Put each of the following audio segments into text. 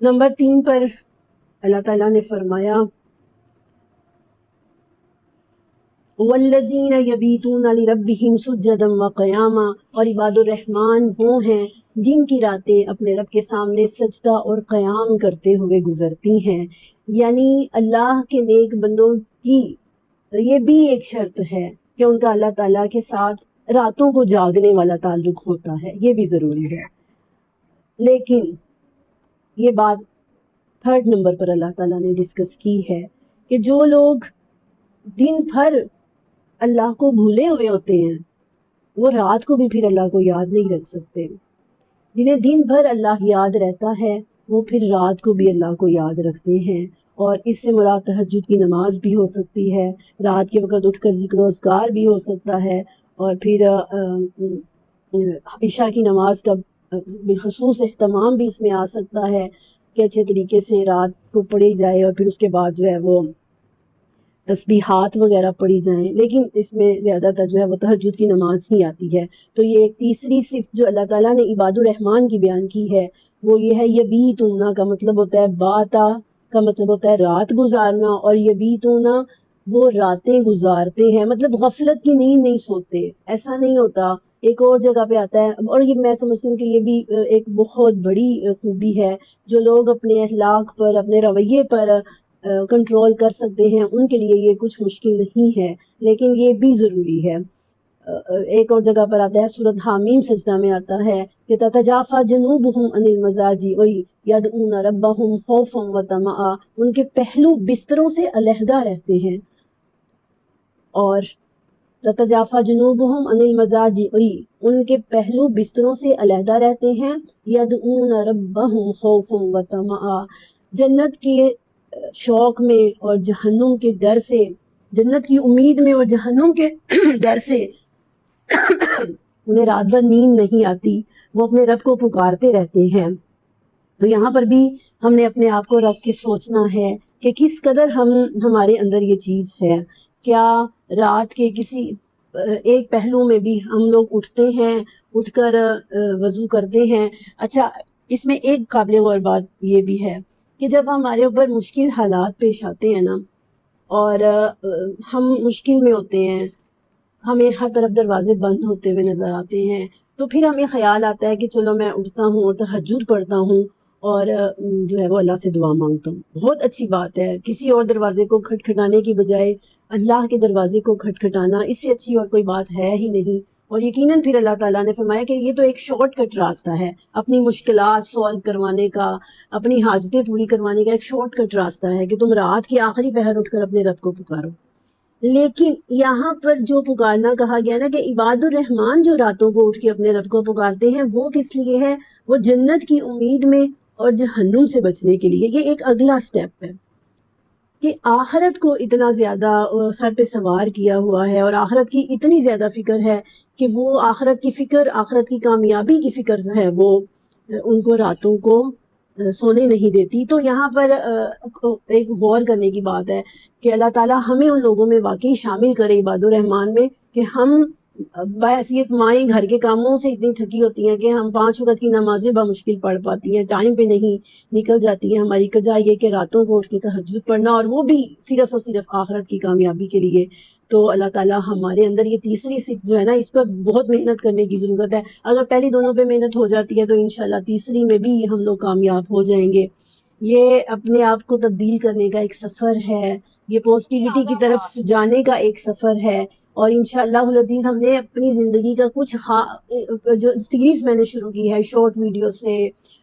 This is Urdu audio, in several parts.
نمبر 3 پر اللہ تعالیٰ نے فرمایا والذین یبیتون لربہم سجدا وقیاما، اور عباد الرحمن وہ ہیں جن کی راتیں اپنے رب کے سامنے سجدہ اور قیام کرتے ہوئے گزرتی ہیں. یعنی اللہ کے نیک بندوں کی یہ بھی ایک شرط ہے کہ ان کا اللہ تعالیٰ کے ساتھ راتوں کو جاگنے والا تعلق ہوتا ہے، یہ بھی ضروری ہے. لیکن یہ بات 3rd نمبر پر اللہ تعالیٰ نے ڈسکس کی ہے کہ جو لوگ دن بھر اللہ کو بھولے ہوئے ہوتے ہیں وہ رات کو بھی پھر اللہ کو یاد نہیں رکھ سکتے. جنہیں دن بھر اللہ یاد رہتا ہے وہ پھر رات کو بھی اللہ کو یاد رکھتے ہیں. اور اس سے مراد تہجد کی نماز بھی ہو سکتی ہے، رات کے وقت اٹھ کر ذکر و اذکار بھی ہو سکتا ہے، اور پھر عشاء کی نماز کا بالخصوص اہتمام بھی اس میں آ سکتا ہے کہ اچھے طریقے سے رات کو پڑھی جائے اور پھر اس کے بعد جو ہے وہ تسبیحات وغیرہ پڑھی جائیں. لیکن اس میں زیادہ تر جو ہے وہ تہجد کی نماز ہی آتی ہے. تو یہ ایک تیسری صفت جو اللہ تعالیٰ نے عباد الرحمن کی بیان کی ہے وہ یہ ہے یبیتونا کا مطلب ہوتا ہے باتا کا مطلب ہوتا ہے رات گزارنا، اور یبیتونا وہ راتیں گزارتے ہیں، مطلب غفلت کی نیند نہیں سوتے. ایسا نہیں ہوتا. ایک اور جگہ پہ آتا ہے، اور یہ میں سمجھتی ہوں کہ یہ بھی ایک بہت بڑی خوبی ہے. جو لوگ اپنے اخلاق پر، اپنے رویے پر کنٹرول کر سکتے ہیں ان کے لیے یہ کچھ مشکل نہیں ہے، لیکن یہ بھی ضروری ہے. ایک اور جگہ پر آتا ہے سورۃ حامیم سجدہ میں آتا ہے کہ تتجافی جنوبہم عن المضاجع یدعون ربہم خوفا وطمعا، ان کے پہلو بستروں سے علیحدہ رہتے ہیں. اور تتجافی جنوبہم عن المضاجع، ان کے پہلو بستروں سے علیحدہ رہتے ہیں. یدعون ربہم خوفا وطمعا، جنت کے شوق میں اور جہنم کے ڈر سے، جنت کی امید میں اور جہنم کے ڈر سے انہیں رات بھر نیند نہیں آتی، وہ اپنے رب کو پکارتے رہتے ہیں. تو یہاں پر بھی ہم نے اپنے آپ کو رکھ کے سوچنا ہے کہ کس قدر ہمارے اندر یہ چیز ہے. کیا رات کے کسی ایک پہلو میں بھی ہم لوگ اٹھتے ہیں، اٹھ کر وضو کرتے ہیں؟ اچھا، اس میں ایک قابل غور بات یہ بھی ہے کہ جب ہمارے اوپر مشکل حالات پیش آتے ہیں نا، اور ہم مشکل میں ہوتے ہیں، ہمیں ہر طرف دروازے بند ہوتے ہوئے نظر آتے ہیں، تو پھر ہمیں خیال آتا ہے کہ چلو میں اٹھتا ہوں اور تہجد پڑھتا ہوں اور جو ہے وہ اللہ سے دعا مانگتا ہوں. بہت اچھی بات ہے. کسی اور دروازے کو کھٹکھٹانے کی بجائے اللہ کے دروازے کو کھٹکھٹانا، اس سے اچھی اور کوئی بات ہے ہی نہیں. اور یقیناً پھر اللہ تعالیٰ نے فرمایا کہ یہ تو ایک شارٹ کٹ راستہ ہے اپنی مشکلات سولو کروانے کا، اپنی حاجتیں پوری کروانے کا. ایک شارٹ کٹ راستہ ہے کہ تم رات کے آخری پہر اٹھ کر اپنے رب کو پکارو. لیکن یہاں پر جو پکارنا کہا گیا نا کہ عباد الرحمن جو راتوں کو اٹھ کے اپنے رب کو پکارتے ہیں، وہ کس لیے ہے؟ وہ جنت کی امید میں اور جہنم سے بچنے کے لیے. یہ ایک اگلا سٹیپ ہے کہ آخرت کو اتنا زیادہ سر پہ سوار کیا ہوا ہے اور آخرت کی اتنی زیادہ فکر ہے کہ وہ آخرت کی فکر، آخرت کی کامیابی کی فکر جو ہے وہ ان کو راتوں کو سونے نہیں دیتی. تو یہاں پر ایک غور کرنے کی بات ہے کہ اللہ تعالیٰ ہمیں ان لوگوں میں واقعی شامل کرے عباد الرحمن میں کہ ہم بحیثیت مائیں گھر کے کاموں سے اتنی تھکی ہوتی ہیں کہ ہم 5 وقت کی نمازیں بمشکل پڑھ پاتی ہیں، ٹائم پہ نہیں نکل جاتی ہیں ہماری. کجا یہ کہ راتوں کو اٹھ کے تہجد پڑھنا، اور وہ بھی صرف اور صرف آخرت کی کامیابی کے لیے. تو اللہ تعالیٰ ہمارے اندر یہ تیسری صفت جو ہے نا، اس پر بہت محنت کرنے کی ضرورت ہے. اگر پہلی دونوں پہ محنت ہو جاتی ہے تو انشاءاللہ تیسری میں بھی ہم لوگ کامیاب ہو جائیں گے. یہ اپنے آپ کو تبدیل کرنے کا ایک سفر ہے، یہ پازیٹیوٹی کی طرف جانے کا ایک سفر ہے. اور انشاءاللہ العزیز ہم نے اپنی زندگی کا کچھ جو سیریز میں نے شروع کی ہے، شارٹ ویڈیو سے،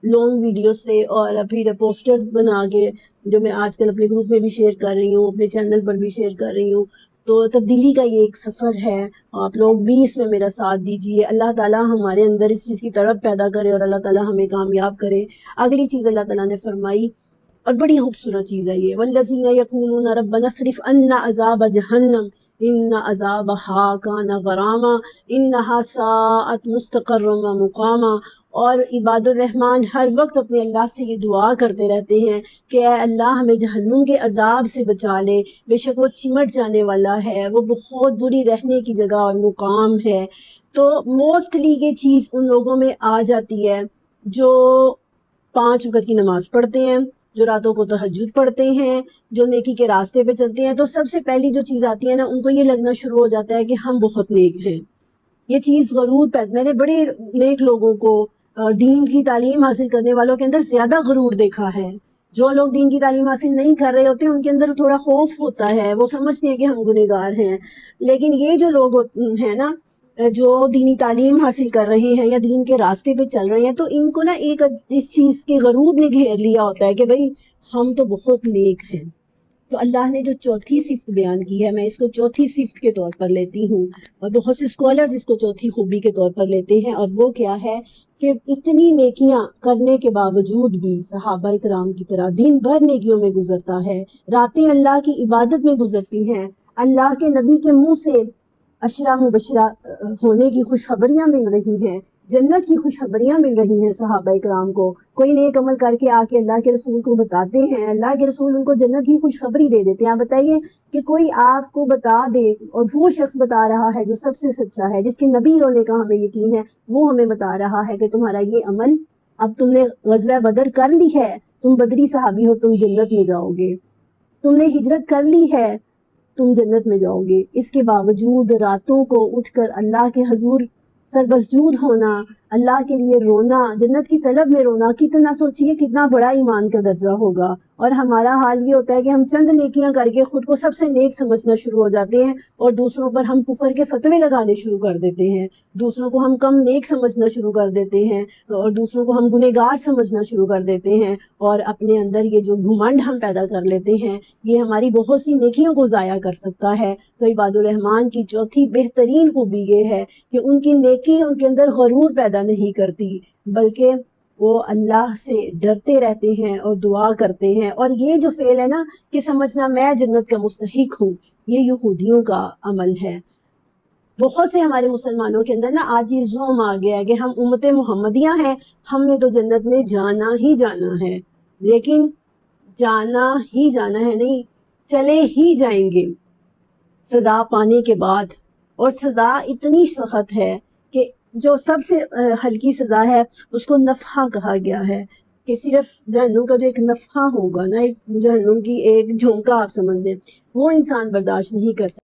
لانگ ویڈیو سے، اور پھر پوسٹرز بنا کے جو میں آج کل اپنے گروپ میں بھی شیئر کر رہی ہوں، اپنے چینل پر بھی شیئر کر رہی ہوں. تو تبدیلی کا یہ ایک سفر ہے، آپ لوگ بھی اس میں میرا ساتھ دیجیے. اللہ تعالیٰ ہمارے اندر اس چیز کی طرف پیدا کرے اور اللہ تعالیٰ ہمیں کامیاب کرے. اگلی چیز اللہ تعالیٰ نے فرمائی، اور بڑی خوبصورت چیز ہے یہ، والذین یقولون ربنا اصرف عنا عذاب جہنم ان عذابها کان غراما انہا ساءت مستقرا ومقاما. اور عباد الرحمن ہر وقت اپنے اللہ سے یہ دعا کرتے رہتے ہیں کہ اے اللہ ہمیں جہنم کے عذاب سے بچا لے، بے شک وہ چمٹ جانے والا ہے، وہ بہت بری رہنے کی جگہ اور مقام ہے. تو موسٹلی یہ چیز ان لوگوں میں آ جاتی ہے جو 5 وقت کی نماز پڑھتے ہیں، جو راتوں کو تہجد پڑھتے ہیں، جو نیکی کے راستے پہ چلتے ہیں، تو سب سے پہلی جو چیز آتی ہے نا، ان کو یہ لگنا شروع ہو جاتا ہے کہ ہم بہت نیک ہیں۔ یہ چیز غرور پیدا، میں نے بڑے نیک لوگوں کو دین کی تعلیم حاصل کرنے والوں کے اندر زیادہ غرور دیکھا ہے۔ جو لوگ دین کی تعلیم حاصل نہیں کر رہے ہوتے ان کے اندر تھوڑا خوف ہوتا ہے، وہ سمجھتے ہیں کہ ہم گنہگار ہیں، لیکن یہ جو لوگ ہیں نا جو دینی تعلیم حاصل کر رہے ہیں یا دین کے راستے پہ چل رہے ہیں، تو ان کو نا ایک اس چیز کے غرور نے گھیر لیا ہوتا ہے کہ بھئی ہم تو بہت نیک ہیں۔ تو اللہ نے جو چوتھی صفت بیان کی ہے، میں اس کو چوتھی صفت کے طور پر لیتی ہوں، اور بہت سے اسکالرز اس کو چوتھی خوبی کے طور پر لیتے ہیں، اور وہ کیا ہے کہ اتنی نیکیاں کرنے کے باوجود بھی صحابہ کرام کی طرح دن بھر نیکیوں میں گزرتا ہے، راتیں اللہ کی عبادت میں گزرتی ہیں، اللہ کے نبی کے منہ سے عشرہ مبشرہ ہونے کی خوشخبریاں مل رہی ہیں، جنت کی خوشخبریاں مل رہی ہیں صحابہ کرام کو، کوئی نیک عمل کر کے آ کے اللہ کے رسول کو بتاتے ہیں، اللہ کے رسول ان کو جنت کی خوشخبری دے دیتے ہیں۔ آپ بتائیے کہ کوئی آپ کو بتا دے، اور وہ شخص بتا رہا ہے جو سب سے سچا ہے، جس کے نبی ہونے کا ہمیں یقین ہے، وہ ہمیں بتا رہا ہے کہ تمہارا یہ عمل، اب تم نے غزوہ بدر کر لی ہے، تم بدری صحابی ہو، تم جنت میں جاؤ گے، تم نے ہجرت کر لی ہے، تم جنت میں جاؤ گے۔ اس کے باوجود راتوں کو اٹھ کر اللہ کے حضور سربسجود ہونا، اللہ کے لیے رونا، جنت کی طلب میں رونا، کتنا سوچیے کتنا بڑا ایمان کا درجہ ہوگا۔ اور ہمارا حال یہ ہوتا ہے کہ ہم چند نیکیاں کر کے خود کو سب سے نیک سمجھنا شروع ہو جاتے ہیں، اور دوسروں پر ہم کفر کے فتوے لگانے شروع کر دیتے ہیں، دوسروں کو ہم کم نیک سمجھنا شروع کر دیتے ہیں، اور دوسروں کو ہم گنہگار سمجھنا شروع کر دیتے ہیں، اور اپنے اندر یہ جو گھمنڈ ہم پیدا کر لیتے ہیں، یہ ہماری بہت سی نیکیوں کو ضائع کر سکتا ہے۔ تو عباد الرحمن کی چوتھی بہترین خوبی یہ ہے کہ ان کی نیکی ان کے اندر غرور پیدا نہیں کرتی، بلکہ وہ اللہ سے ڈرتے رہتے ہیں اور دعا کرتے ہیں۔ اور یہ جو فعل ہے نا کہ سمجھنا میں جنت کا مستحق ہوں، یہ یہودیوں کا عمل ہے۔ بہت سے ہمارے مسلمانوں کے اندر نا آج یہ زوم آ گیا ہے کہ ہم امت محمدیہ ہیں، ہم نے تو جنت میں جانا ہی جانا ہے، لیکن جانا ہی جانا ہے نہیں، چلے ہی جائیں گے سزا پانے کے بعد، اور سزا اتنی سخت ہے کہ جو سب سے ہلکی سزا ہے اس کو نفحہ کہا گیا ہے، کہ صرف جہنم کا جو ایک نفحہ ہوگا نا، ایک جہنم کی ایک جھونکا آپ سمجھ لیں، وہ انسان برداشت نہیں کر سکتا۔